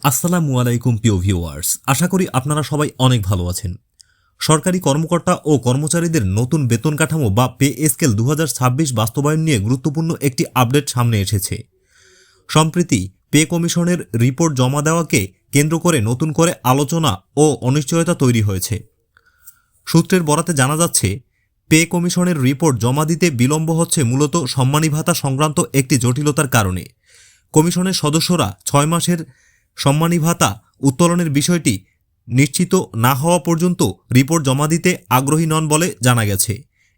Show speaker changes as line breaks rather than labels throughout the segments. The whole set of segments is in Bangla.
আসসালামু আলাইকুম প্রিয় ভিউয়ার্স, আশা করি আপনারা সবাই অনেক ভালো আছেন। সরকারি কর্মকর্তা ও কর্মচারীদের নতুন বেতন কাঠামো বা পে স্কেল 2026 বাস্তবায়ন নিয়ে গুরুত্বপূর্ণ একটি আপডেট সামনে এসেছে। সম্প্রতি পে কমিশনের রিপোর্ট জমা দেওয়াকে কেন্দ্র করে নতুন করে আলোচনা ও অনিশ্চয়তা তৈরি হয়েছে। সূত্রের বরাতে জানা যাচ্ছে, পে কমিশনের রিপোর্ট জমা দিতে বিলম্ব হচ্ছে মূলত সম্মানী ভাতা সংক্রান্ত একটি জটিলতার কারণে। কমিশনের সদস্যরা 6 মাসের সম্মানী ভাতা উত্তোলনের বিষয়টি নিশ্চিত না হওয়া পর্যন্ত রিপোর্ট জমা দিতে আগ্রহী নন বলে জানা গেছে।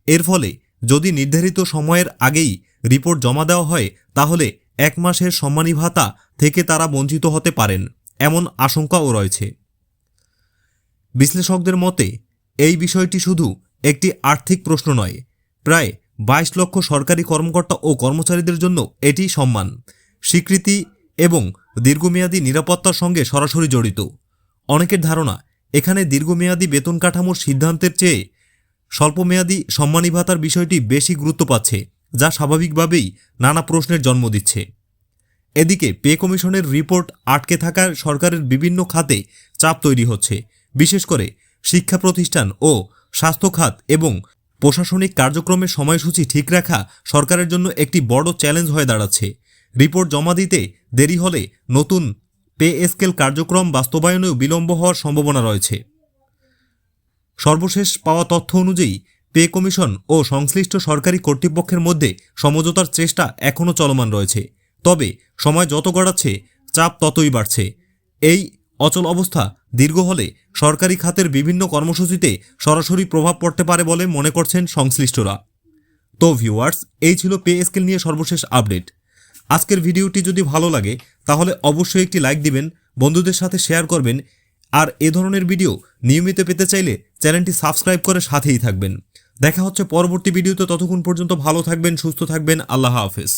এর ফলে যদি নির্ধারিত সময়ের আগেই রিপোর্ট জমা দেওয়া হয়, তাহলে 1 মাসের সম্মানী ভাতা থেকে তারা বঞ্চিত হতে পারেন, এমন আশঙ্কাও রয়েছে। বিশ্লেষকদের মতে এই বিষয়টি শুধু একটি আর্থিক প্রশ্ন নয়, প্রায় 22 লক্ষ সরকারি কর্মকর্তা ও কর্মচারীদের জন্য এটি সম্মান, স্বীকৃতি এবং দীর্ঘমেয়াদী নিরাপত্তার সঙ্গে সরাসরি জড়িত। অনেকের ধারণা, এখানে দীর্ঘমেয়াদী বেতন কাঠামোর সিদ্ধান্তের চেয়ে স্বল্পমেয়াদী সম্মানী ভাতার বিষয়টি বেশি গুরুত্ব পাচ্ছে, যা স্বাভাবিকভাবেই নানা প্রশ্নের জন্ম দিচ্ছে। এদিকে পে কমিশনের রিপোর্ট আটকে থাকার সরকারের বিভিন্ন খাতে চাপ তৈরি হচ্ছে। বিশেষ করে শিক্ষা প্রতিষ্ঠান ও স্বাস্থ্য খাত এবং প্রশাসনিক কার্যক্রমের সময়সূচি ঠিক রাখা সরকারের জন্য একটি বড় চ্যালেঞ্জ হয়ে দাঁড়াচ্ছে। রিপোর্ট জমা দিতে দেরি হলে নতুন পে স্কেল কার্যক্রম বাস্তবায়নেও বিলম্ব হওয়ার সম্ভাবনা রয়েছে। সর্বশেষ পাওয়া তথ্য অনুযায়ী পে কমিশন ও সংশ্লিষ্ট সরকারি কর্তৃপক্ষের মধ্যে সমঝোতার চেষ্টা এখনও চলমান রয়েছে। তবে সময় যত গড়াচ্ছে চাপ ততই বাড়ছে। এই অচল অবস্থা দীর্ঘ হলে সরকারি খাতের বিভিন্ন কর্মসূচিতে সরাসরি প্রভাব পড়তে পারে বলে মনে করছেন সংশ্লিষ্টরা। তো ভিউয়ার্স, এই ছিল পে স্কেল নিয়ে সর্বশেষ আপডেট। আজকের ভিডিওটি যদি ভালো লাগে তাহলে অবশ্যই একটি লাইক দিবেন, বন্ধুদের সাথে শেয়ার করবেন, আর এ ধরনের ভিডিও নিয়মিত পেতে চাইলে চ্যানেলটি সাবস্ক্রাইব করে সাথেই থাকবেন। দেখা হচ্ছে পরবর্তী ভিডিওতে। ততক্ষণ পর্যন্ত ভালো থাকবেন, সুস্থ থাকবেন। আল্লাহ হাফেজ।